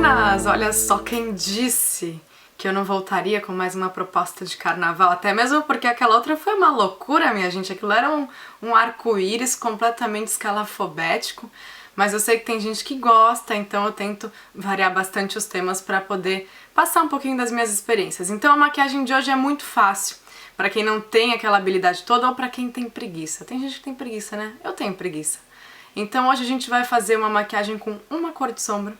Meninas, olha só quem disse que eu não voltaria com mais uma proposta de carnaval, até mesmo porque aquela outra foi uma loucura, minha gente, aquilo era um arco-íris completamente escalafobético, mas eu sei que tem gente que gosta, então eu tento variar bastante os temas para poder passar um pouquinho das minhas experiências. Então a maquiagem de hoje é muito fácil, para quem não tem aquela habilidade toda ou para quem tem preguiça. Tem gente que tem preguiça, né? Eu tenho preguiça. Então hoje a gente vai fazer uma maquiagem com uma cor de sombra,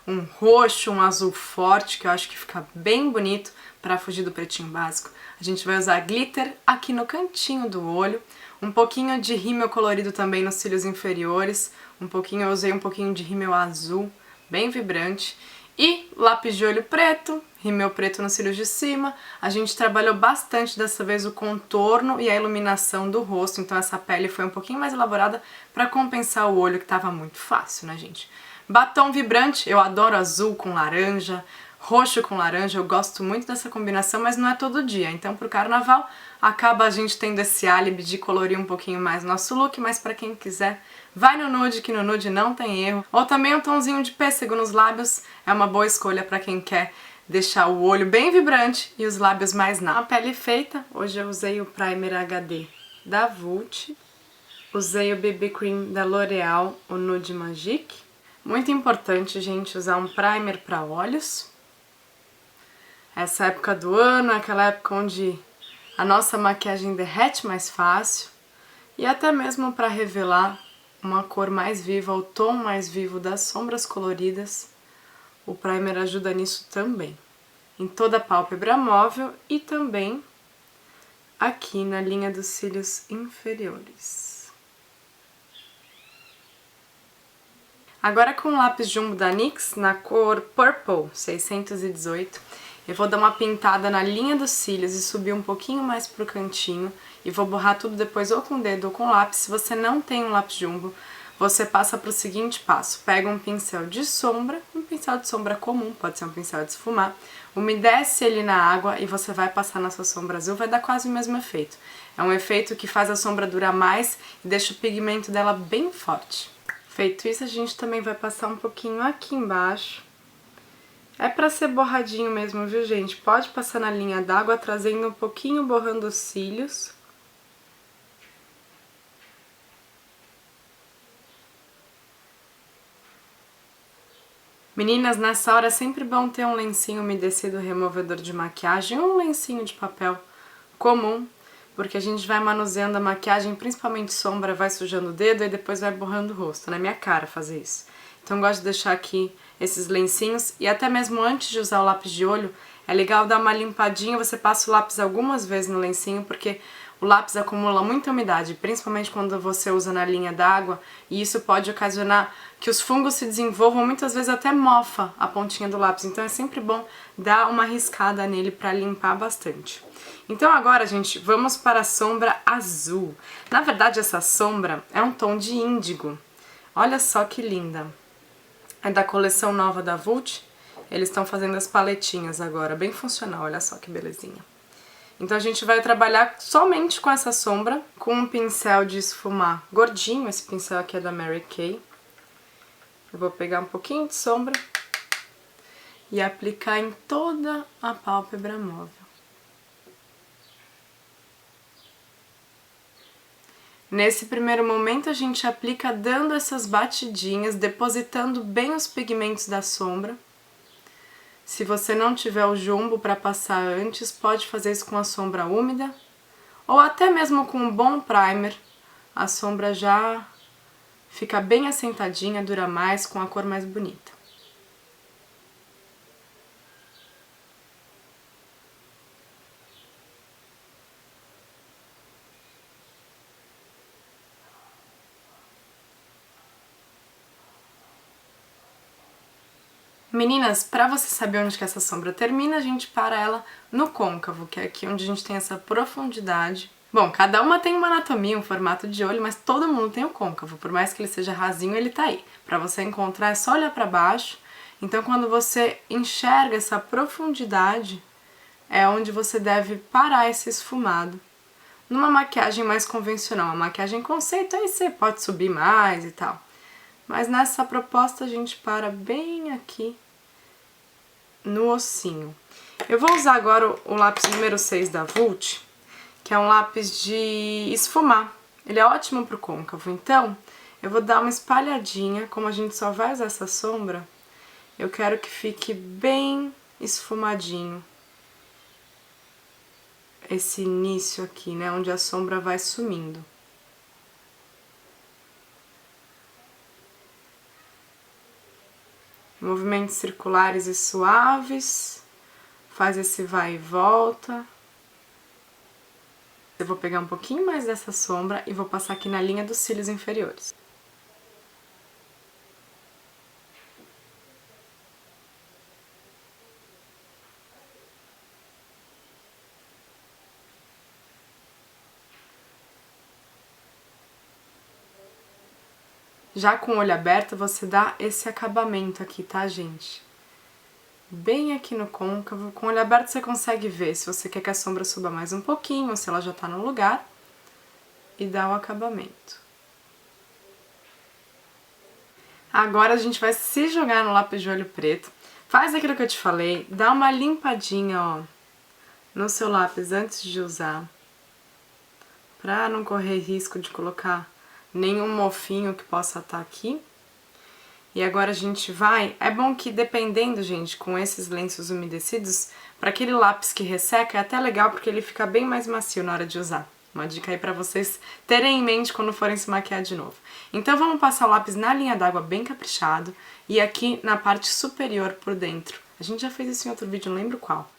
um roxo, um azul forte, que eu acho que fica bem bonito para fugir do pretinho básico. A gente vai usar glitter aqui no cantinho do olho, um pouquinho de rímel colorido também nos cílios inferiores, eu usei um pouquinho de rímel azul, bem vibrante, e lápis de olho preto, rímel preto nos cílios de cima. A gente trabalhou bastante dessa vez o contorno e a iluminação do rosto, então essa pele foi um pouquinho mais elaborada para compensar o olho, que estava muito fácil, né, gente? Batom vibrante, eu adoro azul com laranja, roxo com laranja, eu gosto muito dessa combinação, mas não é todo dia. Então pro carnaval acaba a gente tendo esse álibi de colorir um pouquinho mais nosso look, mas pra quem quiser, vai no nude, que no nude não tem erro. Ou também um tomzinho de pêssego nos lábios, é uma boa escolha pra quem quer deixar o olho bem vibrante e os lábios mais nada. A pele feita, hoje eu usei o Primer HD da Vult, usei o BB Cream da L'Oréal, o Nude Magique. Muito importante, gente, usar um primer para olhos. Essa época do ano é aquela época onde a nossa maquiagem derrete mais fácil e até mesmo para revelar uma cor mais viva, o tom mais vivo das sombras coloridas, o primer ajuda nisso também. Em toda a pálpebra móvel e também aqui na linha dos cílios inferiores. Agora com o lápis Jumbo da NYX, na cor Purple 618, eu vou dar uma pintada na linha dos cílios e subir um pouquinho mais pro cantinho e vou borrar tudo depois ou com o dedo ou com o lápis. Se você não tem um lápis Jumbo, você passa pro seguinte passo: pega um pincel de sombra, um pincel de sombra comum, pode ser um pincel de esfumar, umedece ele na água e você vai passar na sua sombra azul, vai dar quase o mesmo efeito. É um efeito que faz a sombra durar mais e deixa o pigmento dela bem forte. Feito isso, a gente também vai passar um pouquinho aqui embaixo. É pra ser borradinho mesmo, viu, gente? Pode passar na linha d'água, trazendo um pouquinho, borrando os cílios. Meninas, nessa hora é sempre bom ter um lencinho umedecido removedor de maquiagem ou um lencinho de papel comum, porque a gente vai manuseando a maquiagem, principalmente sombra, vai sujando o dedo e depois vai borrando o rosto. Na minha cara fazer isso. Então eu gosto de deixar aqui esses lencinhos e até mesmo antes de usar o lápis de olho, é legal dar uma limpadinha, você passa o lápis algumas vezes no lencinho, porque o lápis acumula muita umidade, principalmente quando você usa na linha d'água, e isso pode ocasionar que os fungos se desenvolvam, muitas vezes até mofa a pontinha do lápis. Então é sempre bom dar uma riscada nele para limpar bastante. Então agora, gente, vamos para a sombra azul. Na verdade, essa sombra é um tom de índigo. Olha só que linda. É da coleção nova da Vult. Eles estão fazendo as paletinhas agora, bem funcional, olha só que belezinha. Então a gente vai trabalhar somente com essa sombra, com um pincel de esfumar gordinho. Esse pincel aqui é da Mary Kay. Eu vou pegar um pouquinho de sombra e aplicar em toda a pálpebra móvel. Nesse primeiro momento a gente aplica dando essas batidinhas, depositando bem os pigmentos da sombra. Se você não tiver o jumbo para passar antes, pode fazer isso com a sombra úmida, ou até mesmo com um bom primer, a sombra já fica bem assentadinha, dura mais, com a cor mais bonita. Meninas, pra você saber onde que essa sombra termina, a gente para ela no côncavo, que é aqui onde a gente tem essa profundidade. Bom, cada uma tem uma anatomia, um formato de olho, mas todo mundo tem o côncavo. Por mais que ele seja rasinho, ele tá aí. Pra você encontrar é só olhar pra baixo. Então quando você enxerga essa profundidade, é onde você deve parar esse esfumado. Numa maquiagem mais convencional, uma maquiagem conceito, aí você pode subir mais e tal. Mas nessa proposta a gente para bem aqui no ossinho. Eu vou usar agora o lápis número 6 da Vult, que é um lápis de esfumar. Ele é ótimo pro côncavo, então eu vou dar uma espalhadinha, como a gente só vai usar essa sombra, eu quero que fique bem esfumadinho. Esse início aqui, né, onde a sombra vai sumindo. Movimentos circulares e suaves, faz esse vai e volta. Eu vou pegar um pouquinho mais dessa sombra e vou passar aqui na linha dos cílios inferiores. Já com o olho aberto, você dá esse acabamento aqui, tá, gente? Bem aqui no côncavo. Com o olho aberto você consegue ver se você quer que a sombra suba mais um pouquinho, ou se ela já tá no lugar. E dá o acabamento. Agora a gente vai se jogar no lápis de olho preto. Faz aquilo que eu te falei, dá uma limpadinha, ó, no seu lápis antes de usar. Pra não correr risco de colocar nenhum mofinho que possa estar aqui. E agora a gente vai... É bom que dependendo, gente, com esses lenços umedecidos, para aquele lápis que resseca é até legal porque ele fica bem mais macio na hora de usar. Uma dica aí pra vocês terem em mente quando forem se maquiar de novo. Então vamos passar o lápis na linha d'água bem caprichado e aqui na parte superior por dentro. A gente já fez isso em outro vídeo, não lembro qual.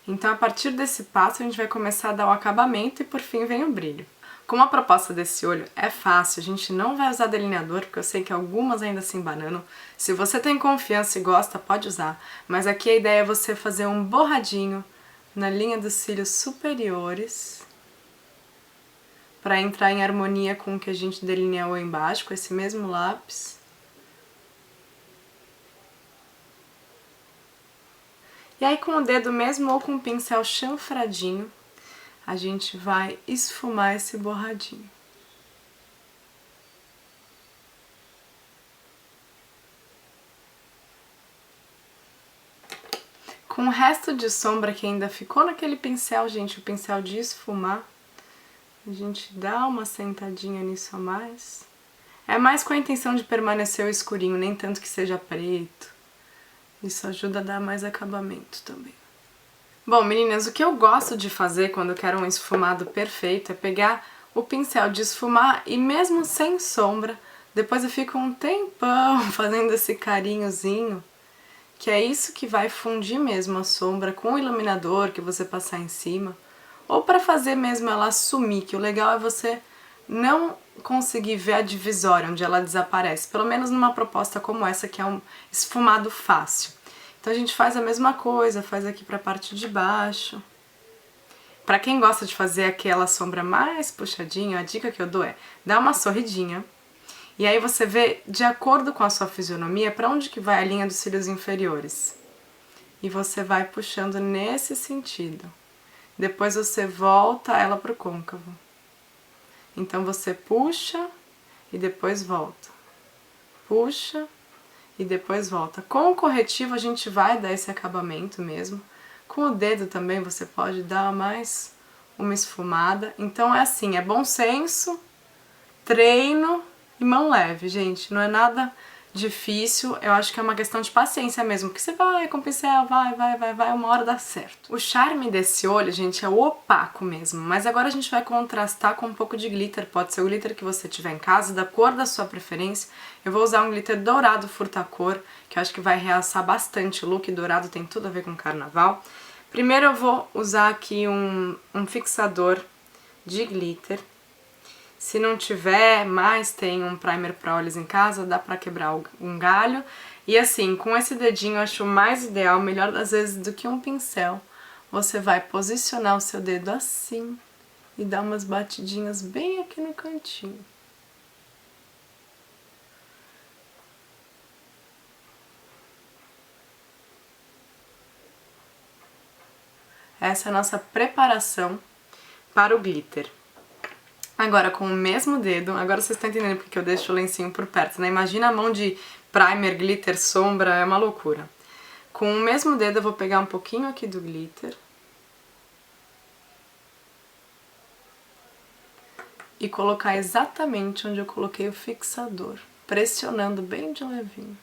Então, a partir desse passo, a gente vai começar a dar o acabamento e, por fim, vem o brilho. Como a proposta desse olho é fácil, a gente não vai usar delineador, porque eu sei que algumas ainda se embananam. Se você tem confiança e gosta, pode usar. Mas aqui a ideia é você fazer um borradinho na linha dos cílios superiores, para entrar em harmonia com o que a gente delineou embaixo, com esse mesmo lápis. E aí com o dedo mesmo ou com o pincel chanfradinho, a gente vai esfumar esse borradinho. Com o resto de sombra que ainda ficou naquele pincel, gente, o pincel de esfumar, a gente dá uma sentadinha nisso a mais. É mais com a intenção de permanecer o escurinho, nem tanto que seja preto. Isso ajuda a dar mais acabamento também. Bom, meninas, o que eu gosto de fazer quando eu quero um esfumado perfeito é pegar o pincel de esfumar e mesmo sem sombra, depois eu fico um tempão fazendo esse carinhozinho, que é isso que vai fundir mesmo a sombra com o iluminador que você passar em cima, ou para fazer mesmo ela sumir, que o legal é você não conseguir ver a divisória onde ela desaparece, pelo menos numa proposta como essa que é um esfumado fácil. Então a gente faz a mesma coisa, faz aqui pra parte de baixo. Pra quem gosta de fazer aquela sombra mais puxadinha, a dica que eu dou é dar uma sorridinha e aí você vê de acordo com a sua fisionomia pra onde que vai a linha dos cílios inferiores. E você vai puxando nesse sentido. Depois você volta ela pro côncavo. Então você puxa e depois volta. Puxa e depois volta. Com o corretivo a gente vai dar esse acabamento mesmo. Com o dedo também você pode dar mais uma esfumada. Então é assim, é bom senso, treino e mão leve, gente. Não é nada difícil, eu acho que é uma questão de paciência mesmo, que você vai com o pincel, vai, uma hora dá certo. O charme desse olho, gente, é o opaco mesmo, mas agora a gente vai contrastar com um pouco de glitter, pode ser o glitter que você tiver em casa, da cor da sua preferência. Eu vou usar um glitter dourado furta-cor, que eu acho que vai realçar bastante o look, dourado tem tudo a ver com carnaval. Primeiro eu vou usar aqui um fixador de glitter. Se não tiver mais, tem um primer pra olhos em casa, dá pra quebrar um galho. E assim, com esse dedinho eu acho mais ideal, melhor às vezes do que um pincel. Você vai posicionar o seu dedo assim e dar umas batidinhas bem aqui no cantinho. Essa é a nossa preparação para o glitter. Agora, com o mesmo dedo, agora vocês estão entendendo porque eu deixo o lencinho por perto, né? Imagina a mão de primer, glitter, sombra, é uma loucura. Com o mesmo dedo eu vou pegar um pouquinho aqui do glitter e colocar exatamente onde eu coloquei o fixador, pressionando bem de levinho.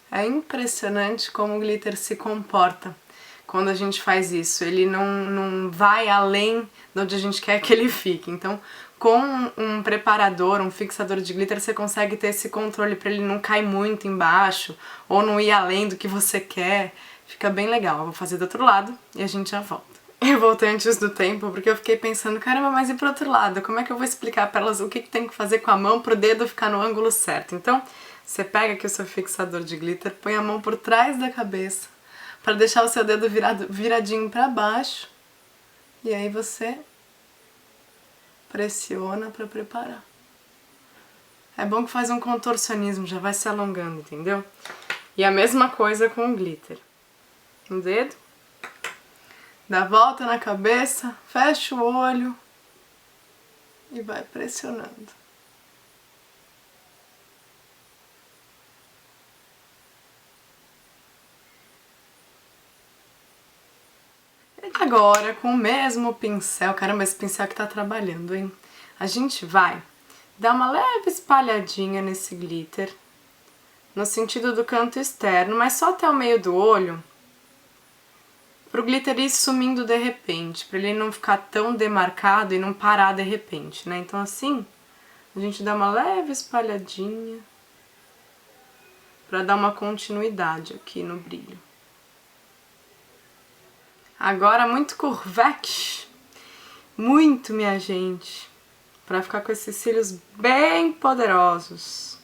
É impressionante como o glitter se comporta quando a gente faz isso. Ele não vai além de onde a gente quer que ele fique. Então, com um preparador, um fixador de glitter, você consegue ter esse controle para ele não cair muito embaixo ou não ir além do que você quer. Fica bem legal. Eu vou fazer do outro lado e a gente já volta. Eu voltei antes do tempo porque eu fiquei pensando, caramba, mas e pro outro lado? Como é que eu vou explicar para elas o que tem que fazer com a mão pro dedo ficar no ângulo certo? Então, você pega aqui o seu fixador de glitter, põe a mão por trás da cabeça para deixar o seu dedo viradinho para baixo e aí você pressiona para preparar. É bom que faz um contorcionismo, já vai se alongando, entendeu? E a mesma coisa com o glitter. Um dedo, dá a volta na cabeça, fecha o olho e vai pressionando. Agora, com o mesmo pincel, caramba, esse pincel que tá trabalhando, hein? A gente vai dar uma leve espalhadinha nesse glitter, no sentido do canto externo, mas só até o meio do olho, pro glitter ir sumindo de repente, pra ele não ficar tão demarcado e não parar de repente, né? Então assim, a gente dá uma leve espalhadinha pra dar uma continuidade aqui no brilho. Agora muito curvete, muito, minha gente, pra ficar com esses cílios bem poderosos.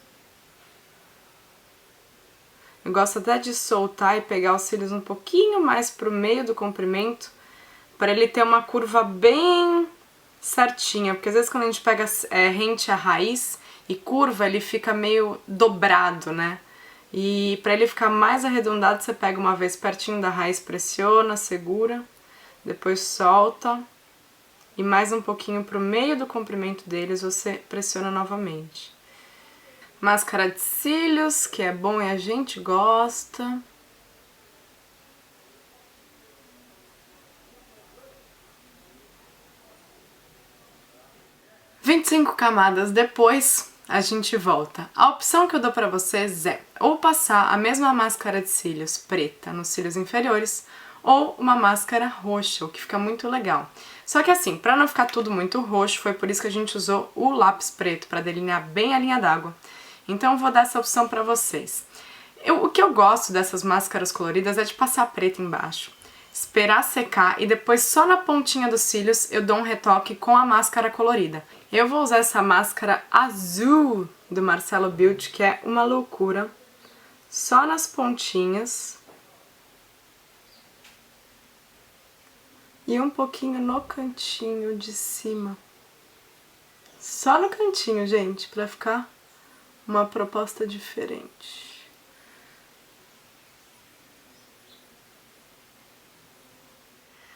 Eu gosto até de soltar e pegar os cílios um pouquinho mais pro meio do comprimento, para ele ter uma curva bem certinha, porque às vezes quando a gente pega rente à raiz e curva, ele fica meio dobrado, né? E para ele ficar mais arredondado, você pega uma vez pertinho da raiz, pressiona, segura, depois solta e mais um pouquinho pro meio do comprimento deles você pressiona novamente. Máscara de cílios, que é bom e a gente gosta. « 25 camadas depois, a gente volta. A opção que eu dou pra vocês é ou passar a mesma máscara de cílios preta nos cílios inferiores ou uma máscara roxa, o que fica muito legal. Só que assim, pra não ficar tudo muito roxo, foi por isso que a gente usou o lápis preto, pra delinear bem a linha d'água. Então eu vou dar essa opção pra vocês. O que eu gosto dessas máscaras coloridas é de passar preto embaixo, esperar secar e depois só na pontinha dos cílios eu dou um retoque com a máscara colorida. Eu vou usar essa máscara azul do Marcelo Beauty, que é uma loucura, só nas pontinhas e um pouquinho no cantinho de cima. Só no cantinho, gente, pra ficar uma proposta diferente.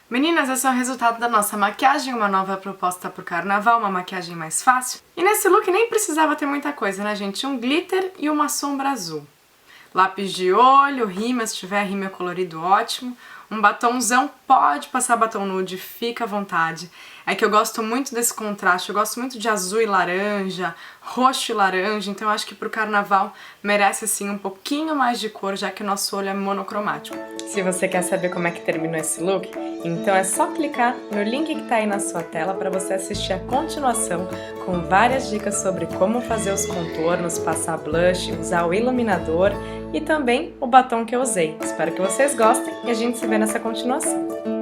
Meninas, esse é o resultado da nossa maquiagem, uma nova proposta pro carnaval, uma maquiagem mais fácil. E nesse look nem precisava ter muita coisa, né, gente? Um glitter e uma sombra azul. Lápis de olho, rímel, se tiver rímel colorido, ótimo. Um batomzão, pode passar batom nude, fica à vontade. É que eu gosto muito desse contraste, eu gosto muito de azul e laranja, roxo e laranja, então eu acho que pro carnaval merece assim um pouquinho mais de cor, já que o nosso olho é monocromático. Se você quer saber como é que terminou esse look, então é só clicar no link que tá aí na sua tela para você assistir a continuação com várias dicas sobre como fazer os contornos, passar blush, usar o iluminador e também o batom que eu usei. Espero que vocês gostem e a gente se vê nessa continuação.